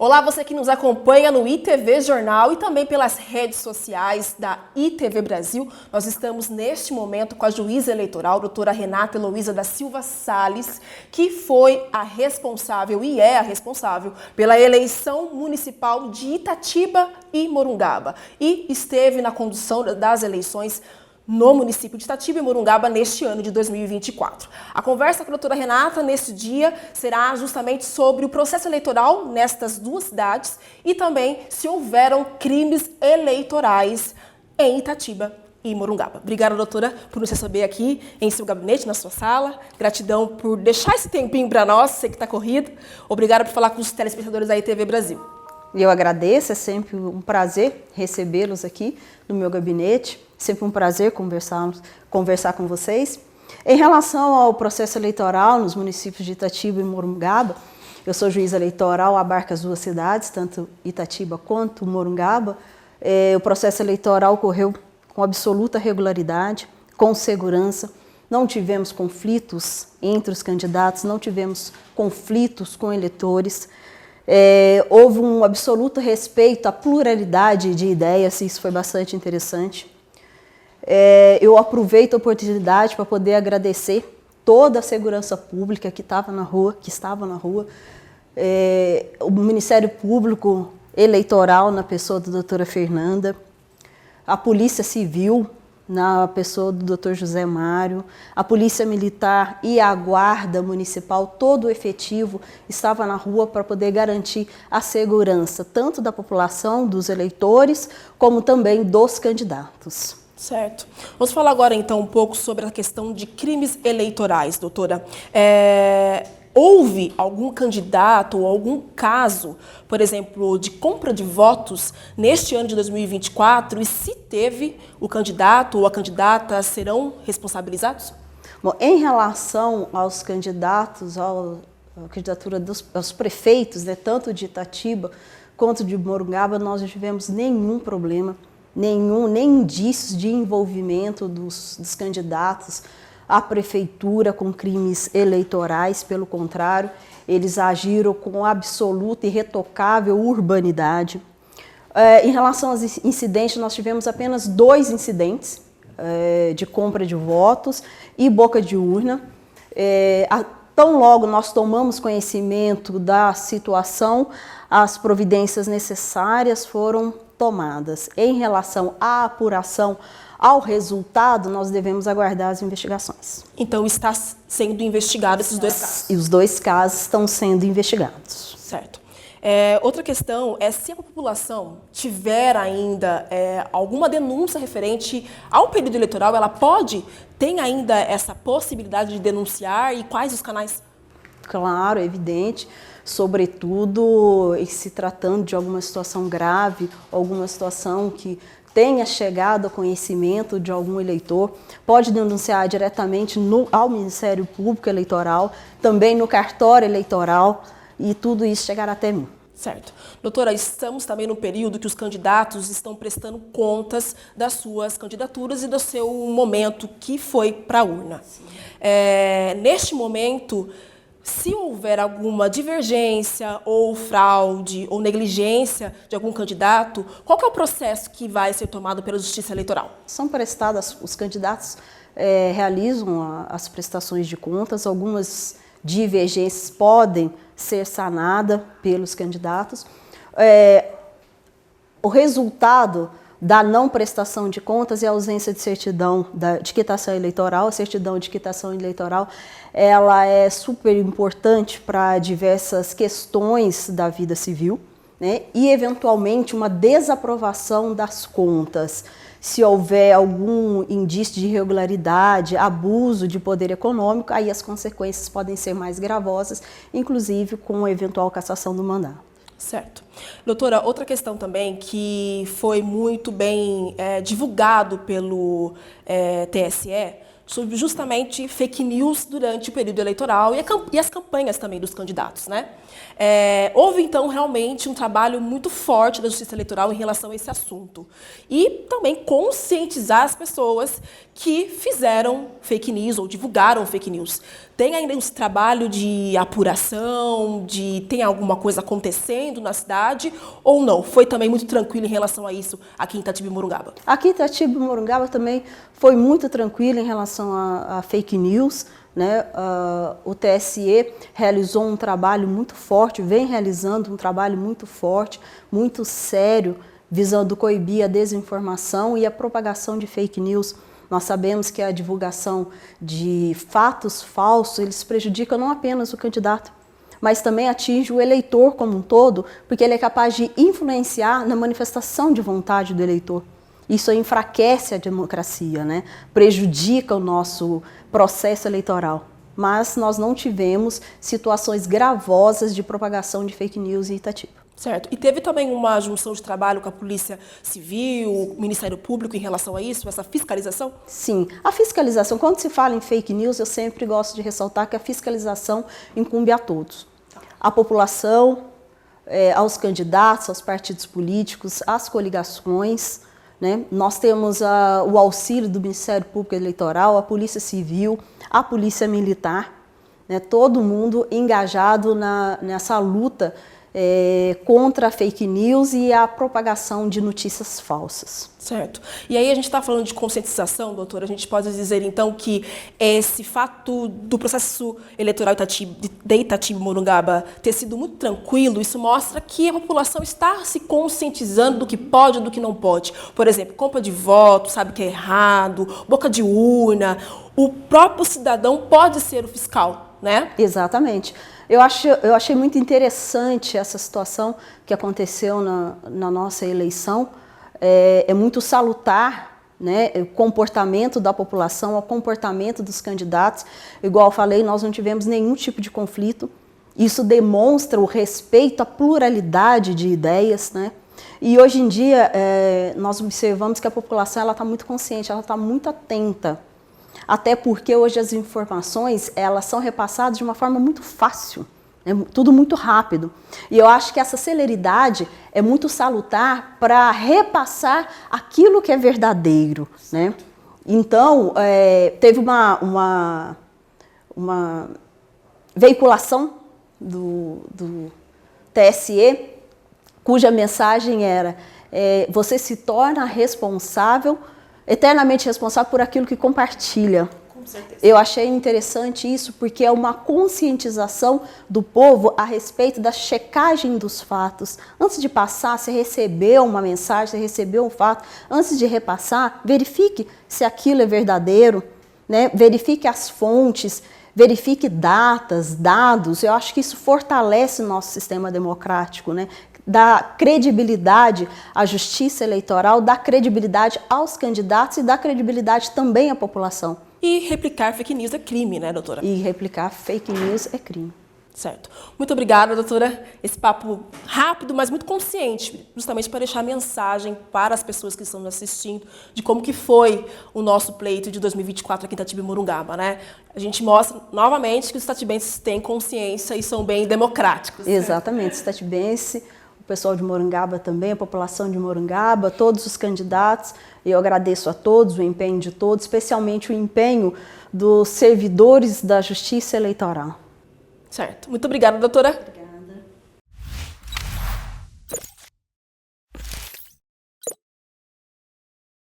Olá, você que nos acompanha no ITV Jornal e também pelas redes sociais da ITV Brasil. Nós estamos neste momento com a juíza eleitoral, doutora Renata Heloísa da Silva Salles, que foi a responsável e é a responsável pela eleição municipal de Itatiba e Morungaba e esteve na condução das eleições no município de Itatiba e Morungaba neste ano de 2024. A conversa com a doutora Renata neste dia será justamente sobre o processo eleitoral nestas duas cidades e também se houveram crimes eleitorais em Itatiba e Morungaba. Obrigada, doutora, por nos receber aqui em seu gabinete, na sua sala. Gratidão por deixar esse tempinho para nós, sei que está corrido. Obrigada por falar com os telespectadores da ITV Brasil. Eu agradeço, é sempre um prazer recebê-los aqui no meu gabinete. Sempre um prazer conversar com vocês. Em relação ao processo eleitoral nos municípios de Itatiba e Morungaba, eu sou juíza eleitoral, abarca as duas cidades, tanto Itatiba quanto Morungaba. O processo eleitoral ocorreu com absoluta regularidade, com segurança. Não tivemos conflitos entre os candidatos, não tivemos conflitos com eleitores. Houve um absoluto respeito à pluralidade de ideias, e isso foi bastante interessante. Eu aproveito a oportunidade para poder agradecer toda a segurança pública que estava na rua, o Ministério Público Eleitoral na pessoa da doutora Fernanda, a Polícia Civil na pessoa do doutor José Mário, a Polícia Militar e a Guarda Municipal, todo o efetivo estava na rua para poder garantir a segurança, tanto da população, dos eleitores, como também dos candidatos. Certo. Vamos falar agora, então, um pouco sobre a questão de crimes eleitorais, doutora. Houve algum candidato ou algum caso, por exemplo, de compra de votos neste ano de 2024? E se teve, o candidato ou a candidata serão responsabilizados? Bom, em relação aos candidatos, à candidatura aos prefeitos, né, tanto de Itatiba quanto de Morungaba, nós não tivemos nenhum problema, nem indícios de envolvimento dos candidatos à prefeitura com crimes eleitorais. Pelo contrário, eles agiram com absoluta e irretocável urbanidade. Em relação aos incidentes, nós tivemos apenas 2 incidentes de compra de votos e boca de urna. Tão logo nós tomamos conhecimento da situação, as providências necessárias foram tomadas. Em relação à apuração, ao resultado, nós devemos aguardar as investigações. Então, está sendo investigado esses 2 casos? E os 2 casos estão sendo investigados. Certo. Outra questão é se a população tiver ainda alguma denúncia referente ao período eleitoral, ela tem ainda essa possibilidade de denunciar, e quais os canais? Claro, é evidente, sobretudo se tratando de alguma situação grave, alguma situação que tenha chegado ao conhecimento de algum eleitor, pode denunciar diretamente ao Ministério Público Eleitoral, também no cartório eleitoral, e tudo isso chegará até mim. Certo. Doutora, estamos também no período que os candidatos estão prestando contas das suas candidaturas e do seu momento que foi para a urna. Neste momento, se houver alguma divergência ou fraude ou negligência de algum candidato, qual que é o processo que vai ser tomado pela Justiça Eleitoral? São prestadas, os candidatos realizam as prestações de contas, algumas divergências podem ser sanadas pelos candidatos. O resultado da não prestação de contas e a ausência de certidão de quitação eleitoral. A certidão de quitação eleitoral, ela é super importante para diversas questões da vida civil, né? E, eventualmente, uma desaprovação das contas. Se houver algum indício de irregularidade, abuso de poder econômico, aí as consequências podem ser mais gravosas, inclusive com a eventual cassação do mandato. Certo. Doutora, outra questão também que foi muito bem divulgado pelo TSE, sobre justamente fake news durante o período eleitoral e as campanhas também dos candidatos, né? Houve, então, realmente um trabalho muito forte da Justiça Eleitoral em relação a esse assunto. E também conscientizar as pessoas que fizeram fake news ou divulgaram fake news. Tem ainda esse trabalho de apuração, tem alguma coisa acontecendo na cidade ou não? Foi também muito tranquilo em relação a isso aqui em Itatiba-Morungaba? Aqui em Itatiba-Morungaba também foi muito tranquilo em relação a fake news, né? O TSE realizou um trabalho muito forte, vem realizando um trabalho muito forte, muito sério, visando coibir a desinformação e a propagação de fake news. Nós sabemos que a divulgação de fatos falsos, eles prejudicam não apenas o candidato, mas também atinge o eleitor como um todo, porque ele é capaz de influenciar na manifestação de vontade do eleitor. Isso enfraquece a democracia, né? Prejudica o nosso processo eleitoral. Mas nós não tivemos situações gravosas de propagação de fake news em Itatiba. Certo. E teve também uma junção de trabalho com a Polícia Civil, o Ministério Público em relação a isso, essa fiscalização? Sim. A fiscalização, quando se fala em fake news, eu sempre gosto de ressaltar que a fiscalização incumbe a todos. A população, aos candidatos, aos partidos políticos, às coligações, né? Nós temos o auxílio do Ministério Público Eleitoral, a Polícia Civil, a Polícia Militar, né? Todo mundo engajado nessa luta contra a fake news e a propagação de notícias falsas. Certo. E aí a gente está falando de conscientização, doutora, a gente pode dizer então que esse fato do processo eleitoral de Itatiba-Morungaba ter sido muito tranquilo, isso mostra que a população está se conscientizando do que pode e do que não pode. Por exemplo, compra de voto, sabe que é errado, boca de urna, o próprio cidadão pode ser o fiscal, né? Exatamente. Eu achei muito interessante essa situação que aconteceu na nossa eleição. É muito salutar, né, o comportamento da população, o comportamento dos candidatos. Igual eu falei, nós não tivemos nenhum tipo de conflito. Isso demonstra o respeito à pluralidade de ideias, né? E hoje em dia nós observamos que a população está muito consciente, ela está muito atenta. Até porque hoje as informações elas são repassadas de uma forma muito fácil, tudo muito rápido. E eu acho que essa celeridade é muito salutar para repassar aquilo que é verdadeiro, né? Então, teve uma veiculação do TSE, cuja mensagem era você se torna responsável, eternamente responsável por aquilo que compartilha. Com certeza. Eu achei interessante isso porque é uma conscientização do povo a respeito da checagem dos fatos. Antes de passar, você recebeu uma mensagem, você recebeu um fato, antes de repassar, verifique se aquilo é verdadeiro, né? Verifique as fontes, verifique datas, dados. Eu acho que isso fortalece o nosso sistema democrático, né? Dá credibilidade à justiça eleitoral, dá credibilidade aos candidatos e dá credibilidade também à população. E replicar fake news é crime, né, doutora? E replicar fake news é crime. Certo. Muito obrigada, doutora. Esse papo rápido, mas muito consciente, justamente para deixar a mensagem para as pessoas que estão nos assistindo de como que foi o nosso pleito de 2024 aqui em Itatiba-Morungaba, né? A gente mostra novamente que os itatibenses têm consciência e são bem democráticos. Exatamente. Itatibense, o pessoal de Morungaba também, a população de Morungaba, todos os candidatos. Eu agradeço a todos, o empenho de todos, especialmente o empenho dos servidores da Justiça Eleitoral. Certo. Muito obrigada, doutora. Obrigada.